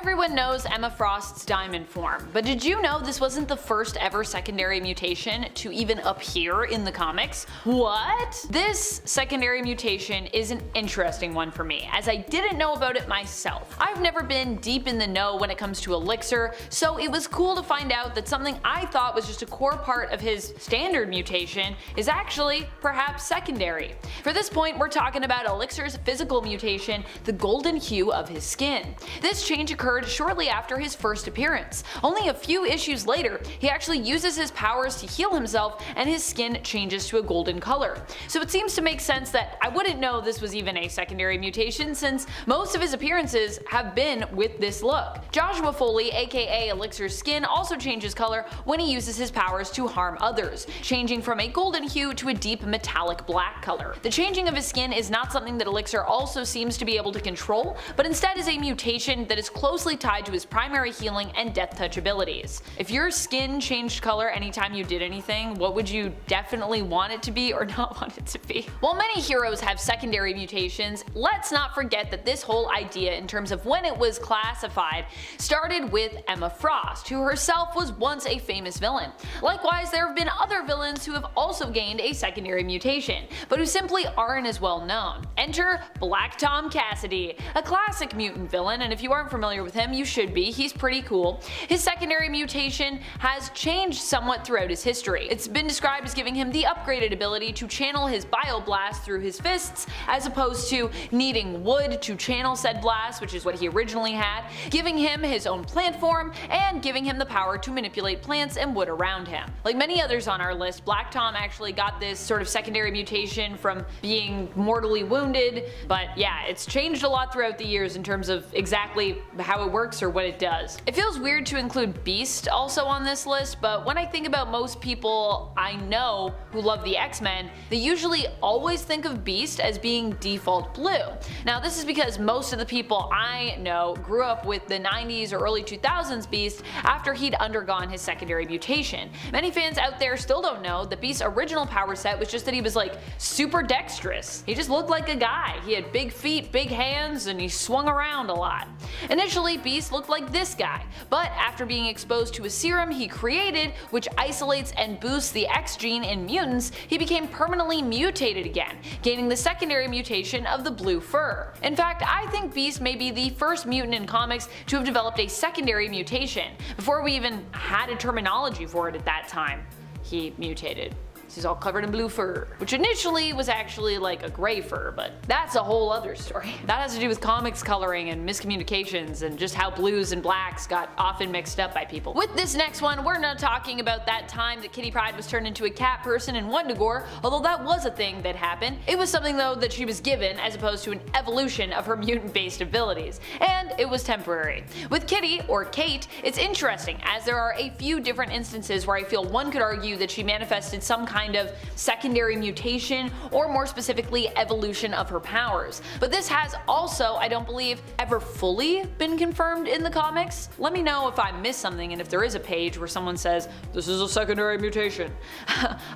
Everyone knows Emma Frost's diamond form, but did you know this wasn't the first ever secondary mutation to even appear in the comics? What? This secondary mutation is an interesting one for me, as I didn't know about it myself. I've never been deep in the know when it comes to Elixir, so it was cool to find out that something I thought was just a core part of his standard mutation is actually perhaps secondary. For this point, we're talking about Elixir's physical mutation, the golden hue of his skin. This change occurred shortly after his first appearance. Only a few issues later, he actually uses his powers to heal himself and his skin changes to a golden color. So it seems to make sense that I wouldn't know this was even a secondary mutation, since most of his appearances have been with this look. Joshua Foley, aka Elixir's skin, also changes color when he uses his powers to harm others, changing from a golden hue to a deep metallic black color. The changing of his skin is not something that Elixir also seems to be able to control, but instead is a mutation that is closely tied to his primary healing and death touch abilities. If your skin changed color anytime you did anything, what would you definitely want it to be or not want it to be? While many heroes have secondary mutations, let's not forget that this whole idea in terms of when it was classified started with Emma Frost, who herself was once a famous villain. Likewise, there have been other villains who have also gained a secondary mutation, but who simply aren't as well known. Enter Black Tom Cassidy, a classic mutant villain, and if you aren't familiar with him, you should be. He's pretty cool. His secondary mutation has changed somewhat throughout his history. It's been described as giving him the upgraded ability to channel his bioblast through his fists, as opposed to needing wood to channel said blast, which is what he originally had, giving him his own plant form, and giving him the power to manipulate plants and wood around him. Like many others on our list, Black Tom actually got this sort of secondary mutation from being mortally wounded, but yeah, it's changed a lot throughout the years in terms of exactly how it works or what it does. It feels weird to include Beast also on this list, but when I think about most people I know who love the X-Men, they usually always think of Beast as being default blue. Now this is because most of the people I know grew up with the 90s or early 2000s Beast after he'd undergone his secondary mutation. Many fans out there still don't know that Beast's original power set was just that he was like super dexterous. He just looked like a guy. He had big feet, big hands, and he swung around a lot. Initially, Beast looked like this guy, but after being exposed to a serum he created, which isolates and boosts the X gene in mutants, he became permanently mutated again, gaining the secondary mutation of the blue fur. In fact, I think Beast may be the first mutant in comics to have developed a secondary mutation, before we even had a terminology for it at that time. He mutated. He's all covered in blue fur, which initially was actually like a gray fur, but that's a whole other story. That has to do with comics coloring and miscommunications and just how blues and blacks got often mixed up by people. With this next one, we're not talking about that time that Kitty Pryde was turned into a cat person in Wundagore, although that was a thing that happened. It was something though that she was given as opposed to an evolution of her mutant-based abilities, and it was temporary. With Kitty, or Kate, it's interesting as there are a few different instances where I feel one could argue that she manifested some kind of secondary mutation, or more specifically evolution of her powers. But this has also, I don't believe, ever fully been confirmed in the comics. Let me know if I missed something and if there is a page where someone says, this is a secondary mutation.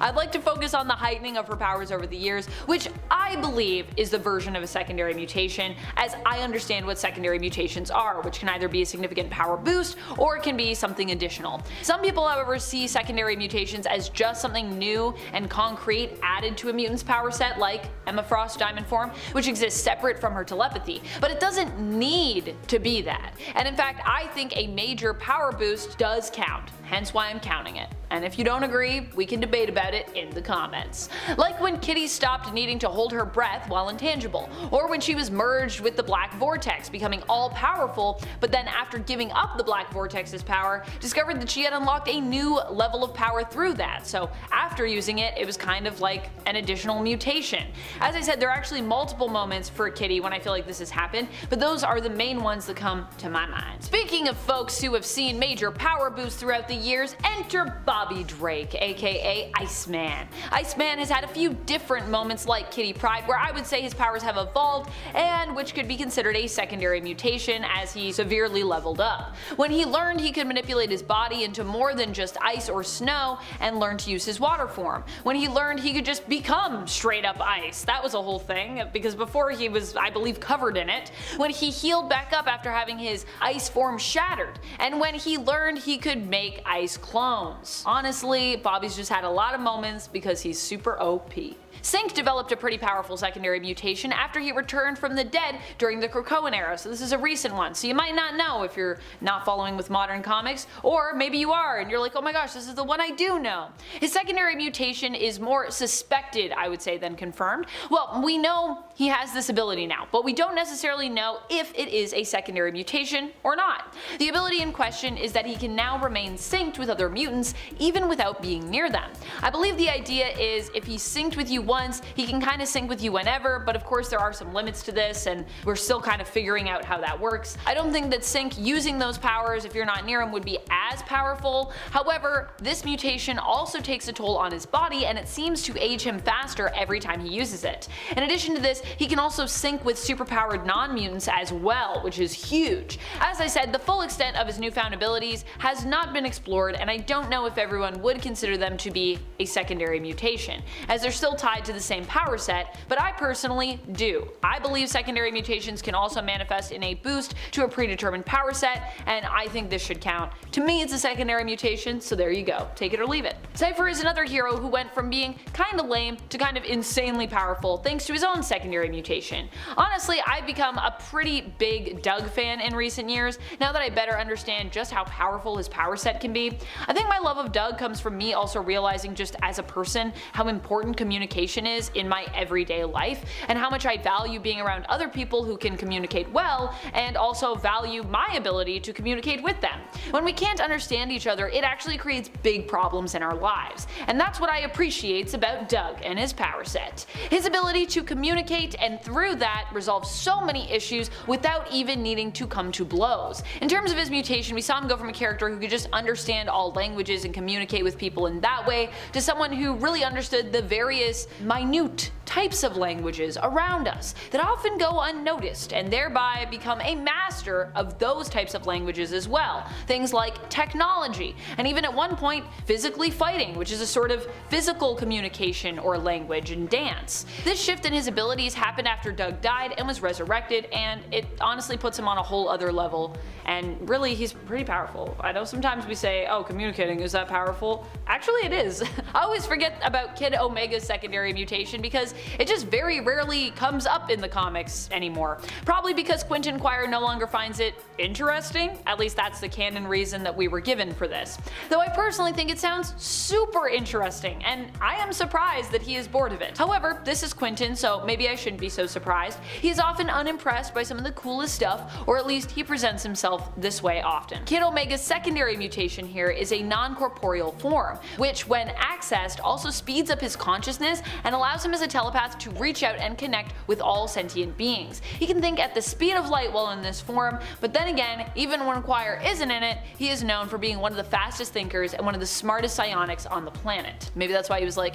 I'd like to focus on the heightening of her powers over the years, which I believe is the version of a secondary mutation, as I understand what secondary mutations are, which can either be a significant power boost or it can be something additional. Some people, however, see secondary mutations as just something new and concrete added to a mutant's power set, like Emma Frost's diamond form, which exists separate from her telepathy, but it doesn't need to be that. And in fact, I think a major power boost does count, hence why I'm counting it. And if you don't agree, we can debate about it in the comments. Like when Kitty stopped needing to hold her breath while intangible, or when she was merged with the Black Vortex, becoming all-powerful, but then after giving up the Black Vortex's power, discovered that she had unlocked a new level of power through that, so after using it, it was kind of like an additional mutation. As I said, there are actually multiple moments for Kitty when I feel like this has happened, but those are the main ones that come to my mind. Speaking of folks who have seen major power boosts throughout the years, enter Bobby Drake, aka Iceman. Iceman has had a few different moments like Kitty Pryde where I would say his powers have evolved, and which could be considered a secondary mutation as he severely leveled up. When he learned he could manipulate his body into more than just ice or snow and learned to use his water form. form, when he learned he could just become straight up ice. That was a whole thing, because before he was, I believe, covered in it. When he healed back up after having his ice form shattered, and when he learned he could make ice clones. Honestly, Bobby's just had a lot of moments because he's super OP. Sync developed a pretty powerful secondary mutation after he returned from the dead during the Krakoan era, so this is a recent one, so you might not know if you're not following with modern comics, or maybe you are and you're like, oh my gosh, this is the one I do know. His secondary mutation is more suspected, I would say, than confirmed. Well, we know he has this ability now, but we don't necessarily know if it is a secondary mutation or not. The ability in question is that he can now remain synced with other mutants even without being near them. I believe the idea is if he's synced with you once, he can kind of sync with you whenever, but of course there are some limits to this and we're still kind of figuring out how that works. I don't think that sync using those powers if you're not near him would be as powerful. However, this mutation also takes a toll on his body and it seems to age him faster every time he uses it. In addition to this, he can also sync with superpowered non-mutants as well, which is huge. As I said, the full extent of his newfound abilities has not been explored, and I don't know if everyone would consider them to be a secondary mutation, as they're still tied to the same power set, but I personally do. I believe secondary mutations can also manifest in a boost to a predetermined power set, and I think this should count. To me, it's a secondary mutation, so there you go. Take it or leave it. Cypher is another hero who went from being kinda lame to kind of insanely powerful thanks to his own secondary mutation. Honestly, I've become a pretty big Doug fan in recent years, now that I better understand just how powerful his power set can be. I think my love of Doug comes from me also realizing just as a person how important communication is in my everyday life, and how much I value being around other people who can communicate well, and also value my ability to communicate with them. When we can't understand each other, it actually creates big problems in our lives, and that's what I appreciate about Doug and his power set. His ability to communicate and through that resolve so many issues without even needing to come to blows. In terms of his mutation, we saw him go from a character who could just understand all languages and communicate with people in that way, to someone who really understood the various minute types of languages around us that often go unnoticed, and thereby become a master of those types of languages as well. Things like technology, and even at one point physically fighting, which is a sort of physical communication or language and dance. This shift in his abilities happened after Doug died and was resurrected, and it honestly puts him on a whole other level, and really he's pretty powerful. I know sometimes we say, oh, communicating, is that powerful? Actually it is. I always forget about Kid Omega's secondary mutation because it just very rarely comes up in the comics anymore. Probably because Quentin Quire no longer finds it interesting, at least that's the canon reason that we were given for this. Though I personally think it sounds super interesting, and I am surprised that he is bored of it. However, this is Quentin, so maybe I shouldn't be so surprised. He is often unimpressed by some of the coolest stuff, or at least he presents himself this way often. Kid Omega's secondary mutation here is a non-corporeal form, which when accessed also speeds up his consciousness and allows him as a telepath to reach out and connect with all sentient beings. He can think at the speed of light while in this form, but then again, even when Quire isn't in it, he is known for being one of the fastest thinkers and one of the smartest psionics on the planet. Maybe that's why he was like,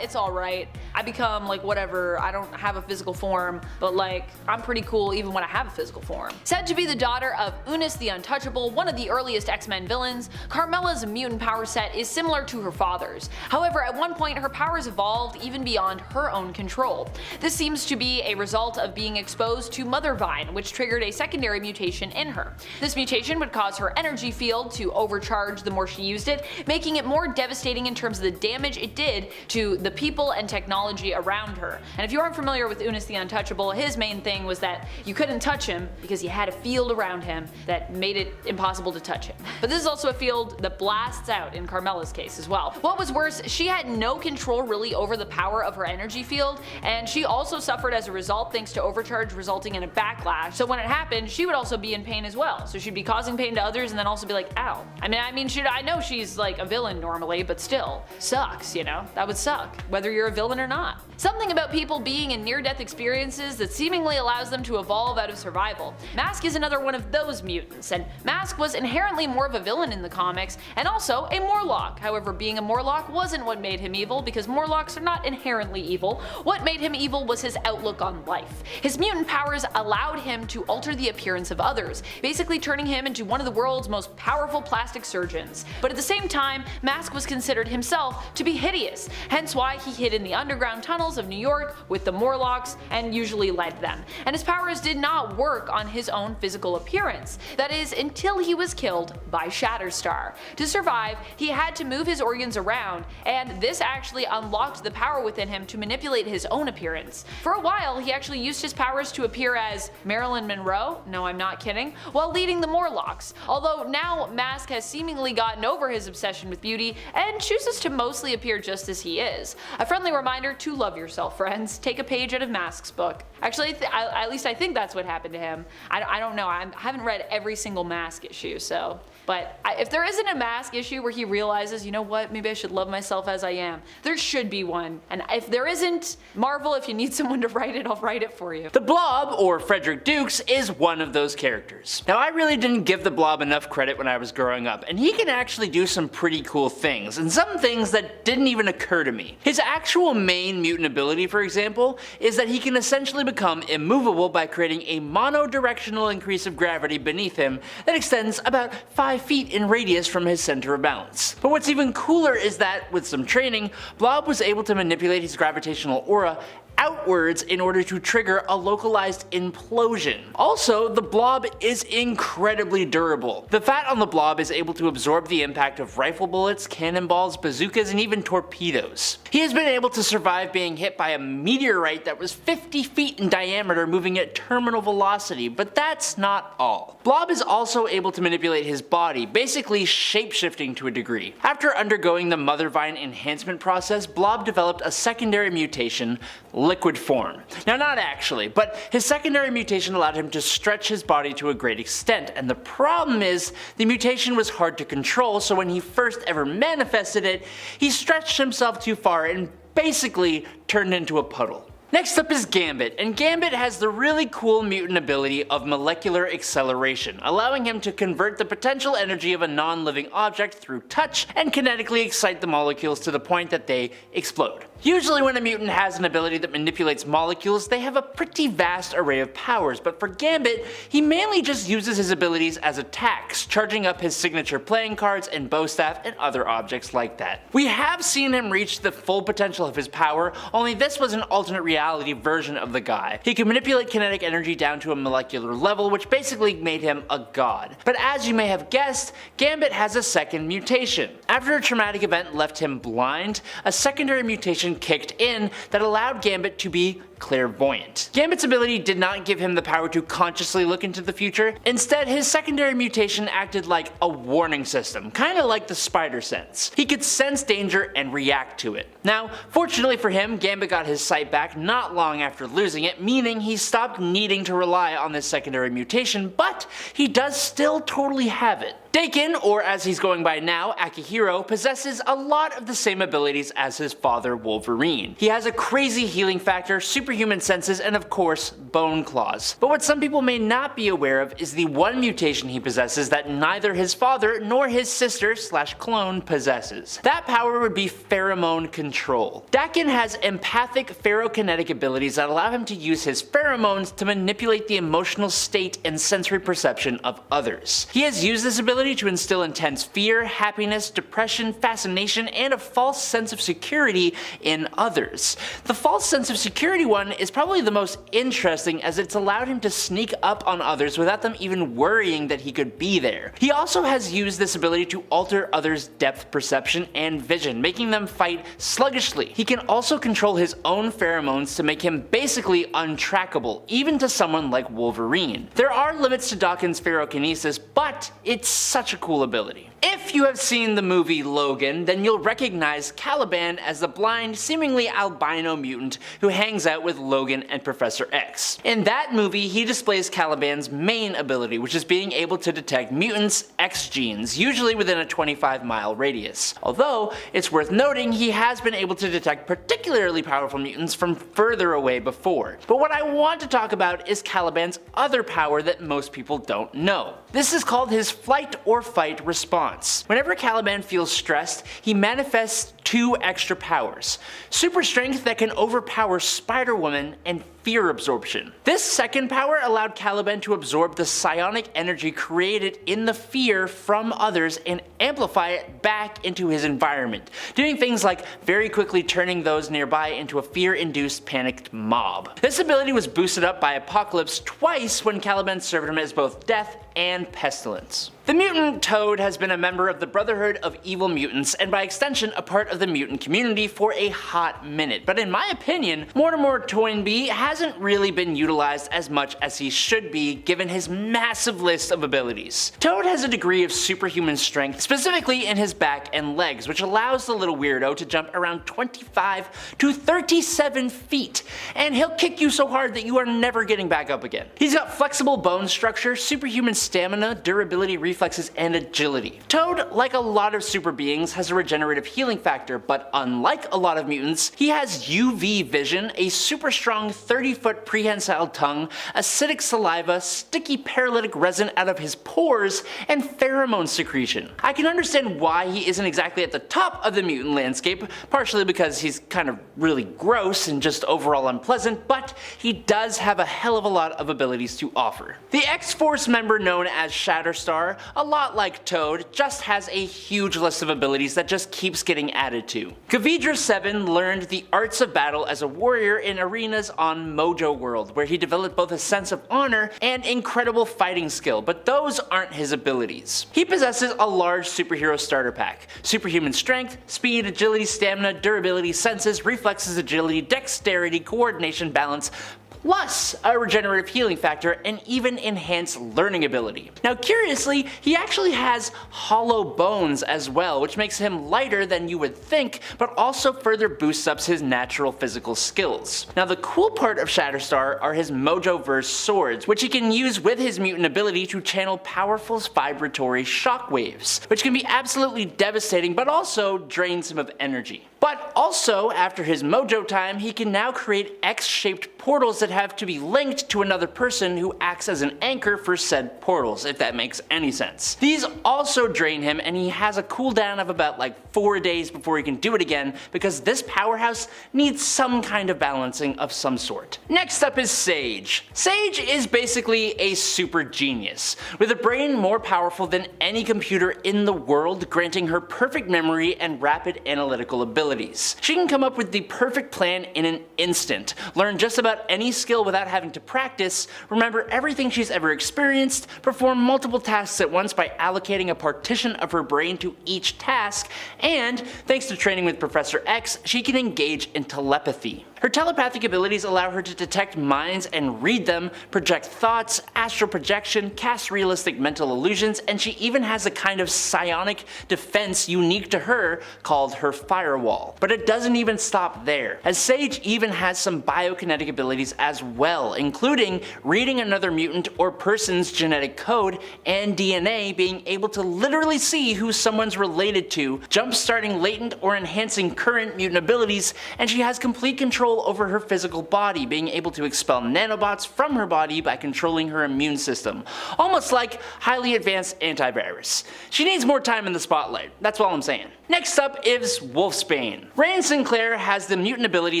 it's alright. I become like whatever, I don't have a physical form, but like, I'm pretty cool even when I have a physical form. Said to be the daughter of Unis the Untouchable, one of the earliest X-Men villains, Carmella's mutant power set is similar to her father's. However, at one point her powers evolved even beyond her own control. This seems to be a result of being exposed to Mother Vine, which triggered a secondary mutation in her. This mutation would cause her energy field to overcharge the more she used it, making it more devastating in terms of the damage it did to the people and technology around her. And if you aren't familiar with Unis the Untouchable, his main thing was that you couldn't touch him because he had a field around him that made it impossible to touch him. But this is also a field that blasts out in Carmella's case as well. What was worse, she had no control really over the power of her energy field, and she also suffered as a result thanks to overcharge resulting in a backlash. So when it happened, she would also be in pain as well. So she'd be causing pain to others and then also be like, ow. I mean, I know she's like a villain normally, but still, sucks, you know? That would suck, whether you're a villain or not. Something about people being in near-death experiences that seemingly allows them to evolve out of survival. Mask is another one of those mutants, and Mask was inherently more of a villain in the comics, and also a Morlock. However, being a Morlock wasn't what made him evil, because Morlocks are not inherently evil. evil. What made him evil was his outlook on life. His mutant powers allowed him to alter the appearance of others, basically turning him into one of the world's most powerful plastic surgeons. But at the same time, Mask was considered himself to be hideous, hence why he hid in the underground tunnels of New York with the Morlocks and usually led them. And his powers did not work on his own physical appearance. That is, until he was killed by Shatterstar. To survive, he had to move his organs around, and this actually unlocked the power within him to manipulate his own appearance. For a while, he actually used his powers to appear as Marilyn Monroe, no I'm not kidding, while leading the Morlocks. Although now Mask has seemingly gotten over his obsession with beauty and chooses to mostly appear just as he is. A friendly reminder to love yourself, friends. Take a page out of Mask's book. Actually, at least I think that's what happened to him. I don't know, I haven't read every single Mask issue, so. But if there isn't a Mask issue where he realizes, you know what, maybe I should love myself as I am, there should be one. And if there isn't, Marvel, if you need someone to write it, I'll write it for you. The Blob, or Frederick Dukes, is one of those characters. Now, I really didn't give the Blob enough credit when I was growing up, and he can actually do some pretty cool things, and some things that didn't even occur to me. His actual main mutant ability, for example, is that he can essentially become immovable by creating a monodirectional increase of gravity beneath him that extends about 5 feet in radius from his center of balance. But what's even cooler is that, with some training, Blob was able to manipulate his gravitational aura outwards in order to trigger a localized implosion. Also, the Blob is incredibly durable. The fat on the Blob is able to absorb the impact of rifle bullets, cannonballs, bazookas, and even torpedoes. He has been able to survive being hit by a meteorite that was 50 feet in diameter moving at terminal velocity, but that's not all. Blob is also able to manipulate his body, basically shape-shifting to a degree. After undergoing the Mothervine enhancement process, Blob developed a secondary mutation, liquid form. Now, not actually, but his secondary mutation allowed him to stretch his body to a great extent, and the problem is the mutation was hard to control, so when he first ever manifested it, he stretched himself too far and basically turned into a puddle. Next up is Gambit, and Gambit has the really cool mutant ability of molecular acceleration, allowing him to convert the potential energy of a non-living object through touch and kinetically excite the molecules to the point that they explode. Usually when a mutant has an ability that manipulates molecules, they have a pretty vast array of powers, but for Gambit, he mainly just uses his abilities as attacks, charging up his signature playing cards and bow staff and other objects like that. We have seen him reach the full potential of his power, only this was an alternate reality version of the guy. He could manipulate kinetic energy down to a molecular level, which basically made him a god. But as you may have guessed, Gambit has a second mutation. After a traumatic event left him blind, a secondary mutation kicked in that allowed Gambit to be clairvoyant. Gambit's ability did not give him the power to consciously look into the future. Instead, his secondary mutation acted like a warning system, kinda like the spider sense. He could sense danger and react to it. Now, fortunately for him, Gambit got his sight back not long after losing it, meaning he stopped needing to rely on this secondary mutation, but he does still totally have it. Dakin, or as he's going by now, Akihiro, possesses a lot of the same abilities as his father Wolverine. He has a crazy healing factor, superhuman senses, and of course, bone claws. But what some people may not be aware of is the one mutation he possesses that neither his father nor his sister/clone possesses. That power would be pheromone control. Dakin has empathic ferrokinetic abilities that allow him to use his pheromones to manipulate the emotional state and sensory perception of others. He has used this ability to instill intense fear, happiness, depression, fascination, and a false sense of security in others. The false sense of security one is probably the most interesting, as it's allowed him to sneak up on others without them even worrying that he could be there. He also has used this ability to alter others' depth perception and vision, making them fight sluggishly. He can also control his own pheromones to make him basically untrackable, even to someone like Wolverine. There are limits to Dakin's ferrokinesis, but it's such a cool ability. If you have seen the movie Logan, then you'll recognize Caliban as the blind, seemingly albino mutant who hangs out with Logan and Professor X. In that movie, he displays Caliban's main ability, which is being able to detect mutants' X genes, usually within a 25-mile radius. Although, it's worth noting he has been able to detect particularly powerful mutants from further away before. But what I want to talk about is Caliban's other power that most people don't know. This is called his flight or fight response. Whenever Caliban feels stressed, he manifests 2 extra powers: super strength that can overpower Spider-Woman, and fear absorption. This second power allowed Caliban to absorb the psionic energy created in the fear from others and amplify it back into his environment, doing things like very quickly turning those nearby into a fear-induced panicked mob. This ability was boosted up by Apocalypse twice when Caliban served him as both Death and Pestilence. The mutant Toad has been a member of the Brotherhood of Evil Mutants, and by extension a part of the mutant community for a hot minute, but in my opinion, Mortimer Toynbee hasn't really been utilized as much as he should be given his massive list of abilities. Toad has a degree of superhuman strength, specifically in his back and legs, which allows the little weirdo to jump around 25 to 37 feet, and he'll kick you so hard that you are never getting back up again. He's got flexible bone structure, superhuman stamina, durability, reflexes, and agility. Toad, like a lot of super beings, has a regenerative healing factor, but unlike a lot of mutants, he has UV vision, a super strong 30-foot prehensile tongue, acidic saliva, sticky paralytic resin out of his pores, and pheromone secretion. I can understand why he isn't exactly at the top of the mutant landscape, partially because he's kind of really gross and just overall unpleasant, but he does have a hell of a lot of abilities to offer. The X-Force member known as Shatterstar, a lot like Toad, just has a huge list of abilities that just keeps getting added to. Gavidra 7 learned the arts of battle as a warrior in arenas on Mojo World, where he developed both a sense of honor and incredible fighting skill, but those aren't his abilities. He possesses a large superhero starter pack: superhuman strength, speed, agility, stamina, durability, senses, reflexes, agility, dexterity, coordination, balance, plus a regenerative healing factor and even enhanced learning ability. Now curiously, he actually has hollow bones as well, which makes him lighter than you would think, but also further boosts up his natural physical skills. Now the cool part of Shatterstar are his Mojoverse swords, which he can use with his mutant ability to channel powerful vibratory shockwaves, which can be absolutely devastating but also drains him of energy. But also, after his Mojo time, he can now create X-shaped portals that have to be linked to another person who acts as an anchor for said portals, if that makes any sense. These also drain him, and he has a cooldown of about like 4 days before he can do it again, because this powerhouse needs some kind of balancing of some sort. Next up is Sage. Sage is basically a super genius, with a brain more powerful than any computer in the world, granting her perfect memory and rapid analytical ability. She can come up with the perfect plan in an instant, learn just about any skill without having to practice, remember everything she's ever experienced, perform multiple tasks at once by allocating a partition of her brain to each task, and, thanks to training with Professor X, she can engage in telepathy. Her telepathic abilities allow her to detect minds and read them, project thoughts, astral projection, cast realistic mental illusions, and she even has a kind of psionic defense unique to her called her firewall. But it doesn't even stop there, as Sage even has some biokinetic abilities as well, including reading another mutant or person's genetic code and DNA, being able to literally see who someone's related to, jump-starting latent or enhancing current mutant abilities, and she has complete control over her physical body, being able to expel nanobots from her body by controlling her immune system, almost like highly advanced antivirus. She needs more time in the spotlight, that's all I'm saying. Next up is Wolfsbane. Rand Sinclair has the mutant ability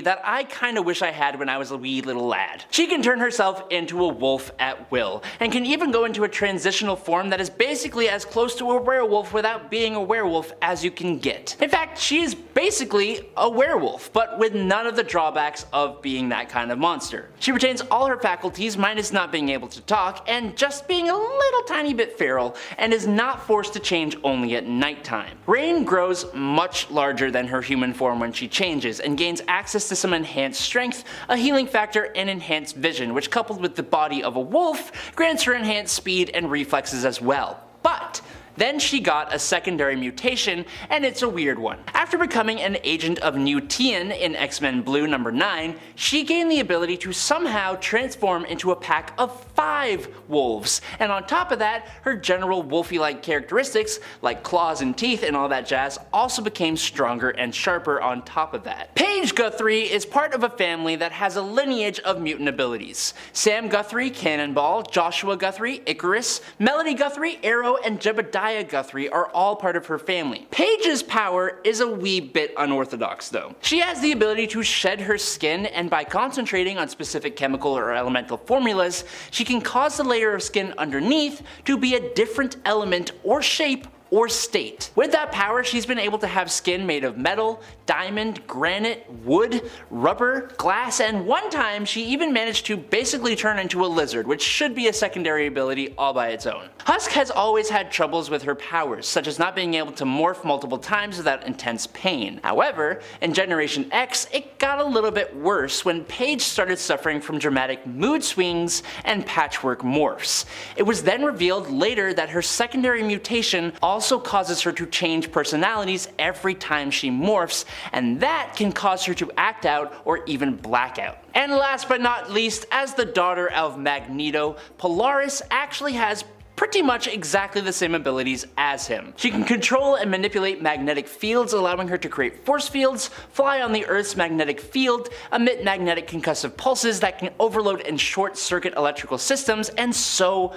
that I kinda wish I had when I was a wee little lad. She can turn herself into a wolf at will, and can even go into a transitional form that is basically as close to a werewolf without being a werewolf as you can get. In fact, she is basically a werewolf, but with none of the drawbacks of being that kind of monster. She retains all her faculties minus not being able to talk and just being a little tiny bit feral, and is not forced to change only at nighttime. Rain grows much larger than her human form when she changes, and gains access to some enhanced strength, a healing factor, and enhanced vision, which coupled with the body of a wolf grants her enhanced speed and reflexes as well. But then she got a secondary mutation, and it's a weird one. After becoming an agent of Mutations in X-Men Blue number 9, she gained the ability to somehow transform into a pack of 5 wolves, and on top of that, her general wolfy-like characteristics, like claws and teeth and all that jazz, also became stronger and sharper on top of that. Paige Guthrie is part of a family that has a lineage of mutant abilities. Sam Guthrie, Cannonball, Joshua Guthrie, Icarus, Melody Guthrie, Arrow, and Jebediah Gaia Guthrie are all part of her family. Paige's power is a wee bit unorthodox though. She has the ability to shed her skin, and by concentrating on specific chemical or elemental formulas, she can cause the layer of skin underneath to be a different element or shape or state. With that power, she's been able to have skin made of metal, diamond, granite, wood, rubber, glass, and one time she even managed to basically turn into a lizard, which should be a secondary ability all by its own. Husk has always had troubles with her powers, such as not being able to morph multiple times without intense pain. However, in Generation X, it got a little bit worse when Paige started suffering from dramatic mood swings and patchwork morphs. It was then revealed later that her secondary mutation also causes her to change personalities every time she morphs, and that can cause her to act out or even black out. And last but not least, as the daughter of Magneto, Polaris actually has pretty much exactly the same abilities as him. She can control and manipulate magnetic fields, allowing her to create force fields, fly on the Earth's magnetic field, emit magnetic concussive pulses that can overload and short circuit electrical systems, and so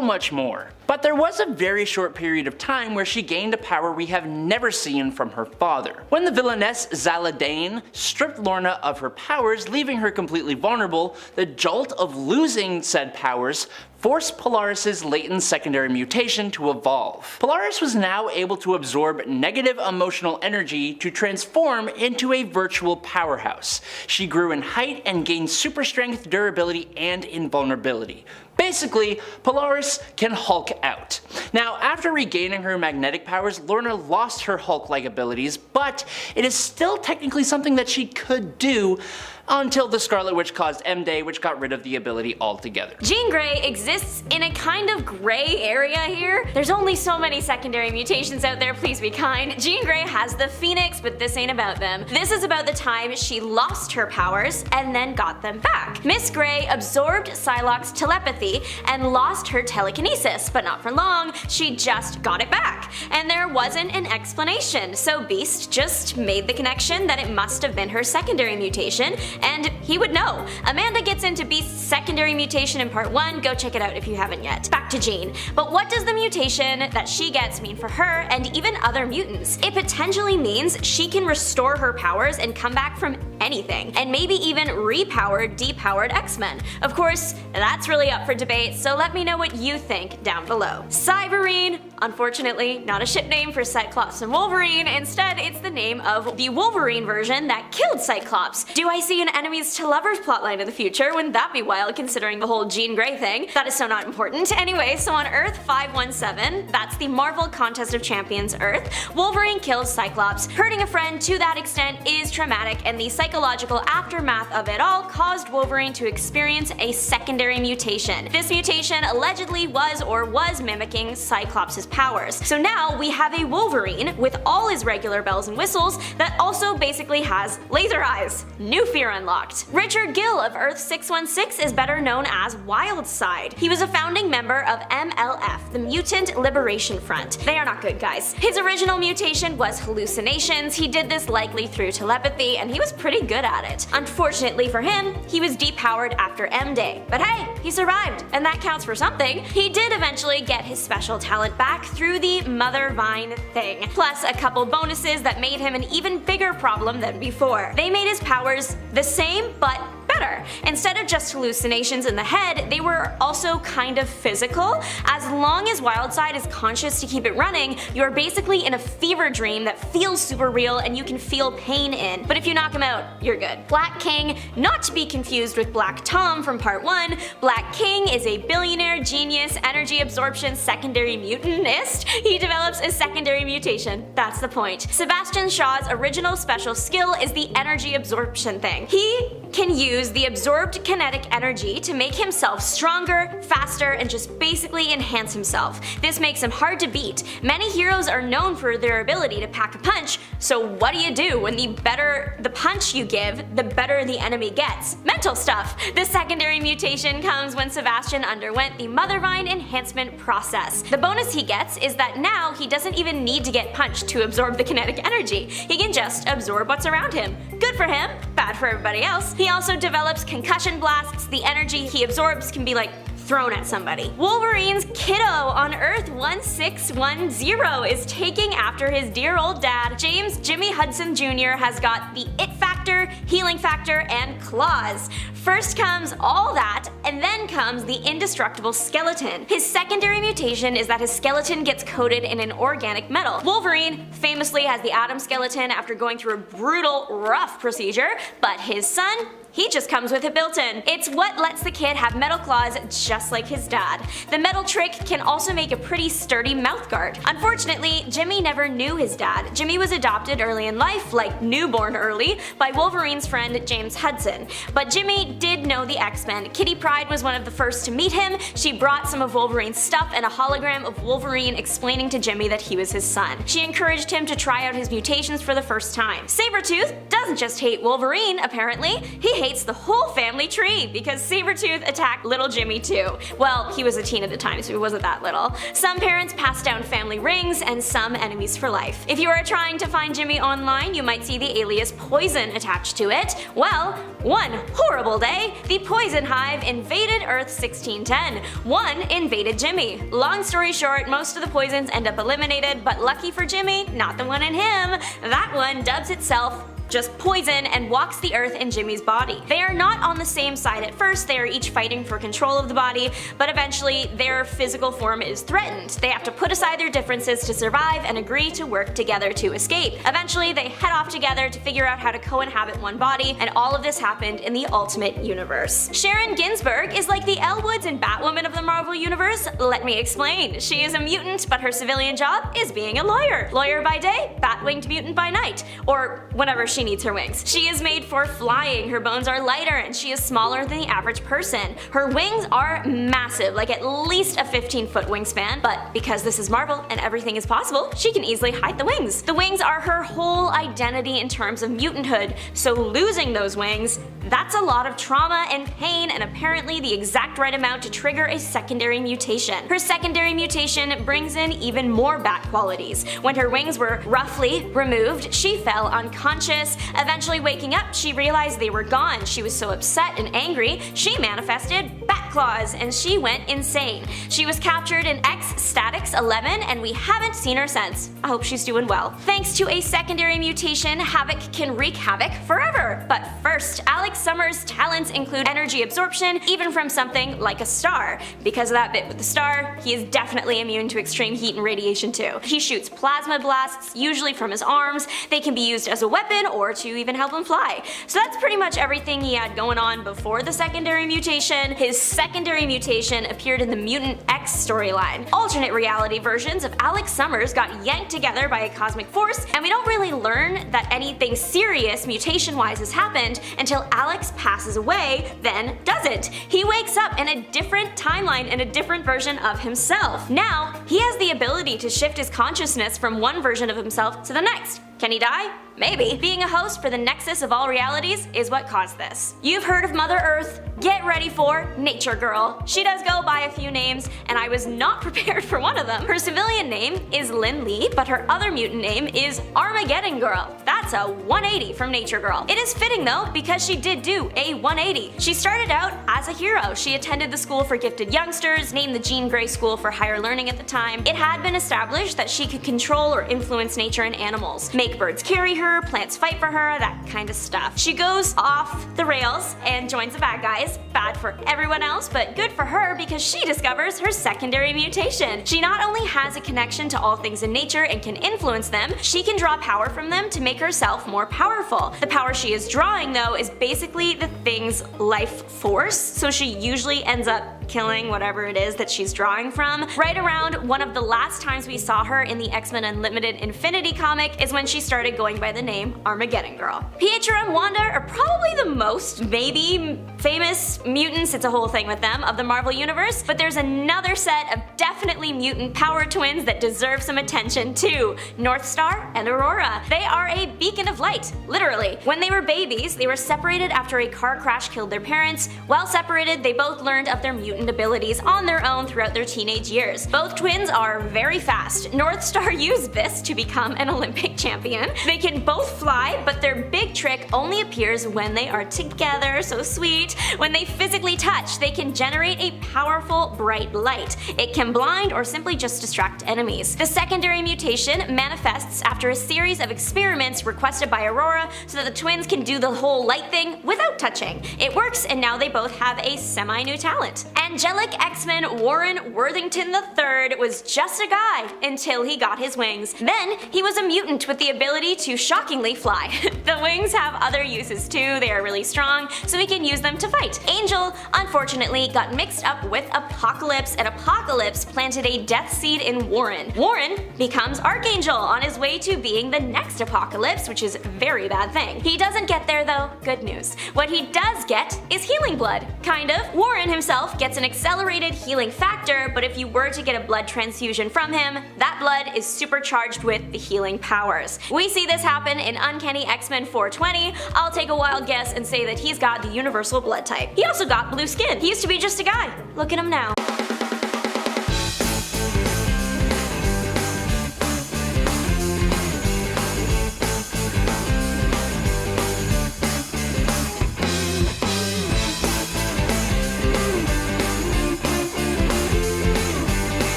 much more. But there was a very short period of time where she gained a power we have never seen from her father. When the villainess Zaladane stripped Lorna of her powers, leaving her completely vulnerable, the jolt of losing said powers forced Polaris' latent secondary mutation to evolve. Polaris was now able to absorb negative emotional energy to transform into a virtual powerhouse. She grew in height and gained super strength, durability, and invulnerability. Basically, Polaris can Hulk out. Now, after regaining her magnetic powers, Lorna lost her Hulk-like abilities, but it is still technically something that she could do until the Scarlet Witch caused M-Day, which got rid of the ability altogether. Jean Grey exists in a kind of gray area here. There's only so many secondary mutations out there, please be kind. Jean Grey has the Phoenix, but this ain't about them. This is about the time she lost her powers and then got them back. Miss Grey absorbed Psylocke's telepathy and lost her telekinesis, but not for long, she just got it back. And there wasn't an explanation, so Beast just made the connection that it must have been her secondary mutation, and he would know. Amanda gets into Beast's secondary mutation in part 1, go check it out if you haven't yet. Back to Jean. But what does the mutation that she gets mean for her and even other mutants? It potentially means she can restore her powers and come back from anything, and maybe even repower depowered X-Men. Of course, that's really up for debate, so let me know what you think down below. Cyberine, unfortunately not a ship name for Cyclops and Wolverine, instead it's the name of the Wolverine version that killed Cyclops. Do I see an enemies to lovers plotline in the future? Wouldn't that be wild considering the whole Jean Grey thing? That is so not important. Anyway, so on Earth 517, that's the Marvel Contest of Champions Earth, Wolverine kills Cyclops. Hurting a friend to that extent is traumatic, and the psychological aftermath of it all caused Wolverine to experience a secondary mutation. This mutation allegedly was mimicking Cyclops' powers. So now we have a Wolverine with all his regular bells and whistles that also basically has laser eyes. New fear unlocked. Richard Gill of Earth 616 is better known as Wildside. He was a founding member of MLF, the Mutant Liberation Front. They are not good, guys. His original mutation was hallucinations. He did this likely through telepathy, and he was pretty good at it. Unfortunately for him, he was depowered after M-Day. But hey, he survived, and that counts for something. He did eventually get his special talent back through the Mother Vine thing, plus a couple bonuses that made him an even bigger problem than before. They made his powers the same, but better. Instead of just hallucinations in the head, they were also kind of physical. As long as Wildside is conscious to keep it running, you're basically in a fever dream that feels super real and you can feel pain in. But if you knock him out, you're good. Black King, not to be confused with Black Tom from part 1, Black King is a billionaire genius energy absorption secondary mutantist. He develops a secondary mutation. That's the point. Sebastian Shaw's original special skill is the energy absorption thing. He can use the absorbed kinetic energy to make himself stronger, faster, and just basically enhance himself. This makes him hard to beat. Many heroes are known for their ability to pack a punch, so what do you do when the better the punch you give, the better the enemy gets? Mental stuff. The secondary mutation comes when Sebastian underwent the Mother Vine enhancement process. The bonus he gets is that now he doesn't even need to get punched to absorb the kinetic energy. He can just absorb what's around him. Good for him, bad for everybody else. He also develops concussion blasts. The energy he absorbs can be like thrown at somebody. Wolverine's kiddo on Earth 1610 is taking after his dear old dad. James Jimmy Hudson Jr. has got the it factor, healing factor, and claws. First comes all that, and then comes the indestructible skeleton. His secondary mutation is that his skeleton gets coated in an organic metal. Wolverine famously has the Atom skeleton after going through a brutal, rough procedure, but his son, he just comes with it built in. It's what lets the kid have metal claws just like his dad. The metal trick can also make a pretty sturdy mouthguard. Unfortunately, Jimmy never knew his dad. Jimmy was adopted early in life, like newborn early, by Wolverine's friend James Hudson. But Jimmy did know the X-Men. Kitty Pryde was one of the first to meet him. She brought some of Wolverine's stuff and a hologram of Wolverine explaining to Jimmy that he was his son. She encouraged him to try out his mutations for the first time. Sabretooth doesn't just hate Wolverine, apparently. He hates the whole family tree because Sabretooth attacked little Jimmy too. Well, he was a teen at the time, so he wasn't that little. Some parents pass down family rings and some enemies for life. If you are trying to find Jimmy online, you might see the alias Poison attached to it. Well, one horrible day, the Poison Hive invaded Earth 1610. One invaded Jimmy. Long story short, most of the poisons end up eliminated, but lucky for Jimmy, not the one in him. That one dubs itself just Poison and walks the earth in Jimmy's body. They are not on the same side at first, they are each fighting for control of the body, but eventually their physical form is threatened. They have to put aside their differences to survive and agree to work together to escape. Eventually they head off together to figure out how to co-inhabit one body, and all of this happened in the Ultimate Universe. Sharon Ginsburg is like the Elwoods and Batwoman of the Marvel Universe. Let me explain. She is a mutant, but her civilian job is being a lawyer. Lawyer by day, bat-winged mutant by night. Or whenever she needs her wings. She is made for flying, her bones are lighter, and she is smaller than the average person. Her wings are massive, like at least a 15-foot wingspan, but because this is Marvel and everything is possible, she can easily hide the wings. The wings are her whole identity in terms of mutanthood, so losing those wings, that's a lot of trauma and pain, and apparently the exact right amount to trigger a secondary mutation. Her secondary mutation brings in even more bat qualities. When her wings were roughly removed, she fell unconscious. Eventually waking up, she realized they were gone. She was so upset and angry, she manifested bat claws and she went insane. She was captured in X-Statix 11 and we haven't seen her since. I hope she's doing well. Thanks to a secondary mutation, Havoc can wreak havoc forever. But first, Alex Summers' talents include energy absorption, even from something like a star. Because of that bit with the star, he is definitely immune to extreme heat and radiation too. He shoots plasma blasts, usually from his arms. They can be used as a weapon or to even help him fly. So that's pretty much everything he had going on before the secondary mutation. His secondary mutation appeared in the Mutant X storyline. Alternate reality versions of Alex Summers got yanked together by a cosmic force, and we don't really learn that anything serious mutation-wise has happened until Alex passes away, then doesn't. He wakes up in a different timeline in a different version of himself. Now, he has the ability to shift his consciousness from one version of himself to the next. Can he die? Maybe. Being a host for the Nexus of all realities is what caused this. You've heard of Mother Earth. Get ready for Nature Girl. She does go by a few names, and I was not prepared for one of them. Her civilian name is Lynn Lee, but her other mutant name is Armageddon Girl. That's a 180 from Nature Girl. It is fitting though, because she did do a 180. She started out as a hero. She attended the School for Gifted Youngsters, named the Jean Grey School for Higher Learning at the time. It had been established that she could control or influence nature and animals. Make birds carry her, plants fight for her, that kind of stuff. She goes off the rails and joins the bad guys. Bad for everyone else, but good for her because she discovers her secondary mutation. She not only has a connection to all things in nature and can influence them, she can draw power from them to make herself more powerful. The power she is drawing though is basically the thing's life force, so she usually ends up killing whatever it is that she's drawing from. Right around one of the last times we saw her in the X-Men Unlimited Infinity comic is when she started going by the name Armageddon Girl. Pietro and Wanda are probably the most, maybe, famous mutants, it's a whole thing with them, of the Marvel Universe, but there's another set of definitely mutant power twins that deserve some attention too. North Star and Aurora. They are a beacon of light, literally. When they were babies, they were separated after a car crash killed their parents. While separated, they both learned of their mutant mutant abilities on their own throughout their teenage years. Both twins are very fast. Northstar used this to become an Olympic champion. They can both fly, but their big trick only appears when they are together, so sweet. When they physically touch, they can generate a powerful, bright light. It can blind or simply just distract enemies. The secondary mutation manifests after a series of experiments requested by Aurora so that the twins can do the whole light thing without touching. It works, and now they both have a semi-new talent. Angelic X-Men Warren Worthington III was just a guy until he got his wings. Then he was a mutant with the ability to shockingly fly. The wings have other uses too. They are really strong, so he can use them to fight. Angel, unfortunately, got mixed up with Apocalypse, and Apocalypse planted a death seed in Warren. Warren becomes Archangel on his way to being the next Apocalypse, which is a very bad thing. He doesn't get there though, good news. What he does get is healing blood. Kind of. Warren himself gets an accelerated healing factor, but if you were to get a blood transfusion from him, that blood is supercharged with the healing powers. We see this happen in Uncanny X-Men 420. I'll take a wild guess and say that he's got the universal blood type. He also got blue skin. He used to be just a guy. Look at him now.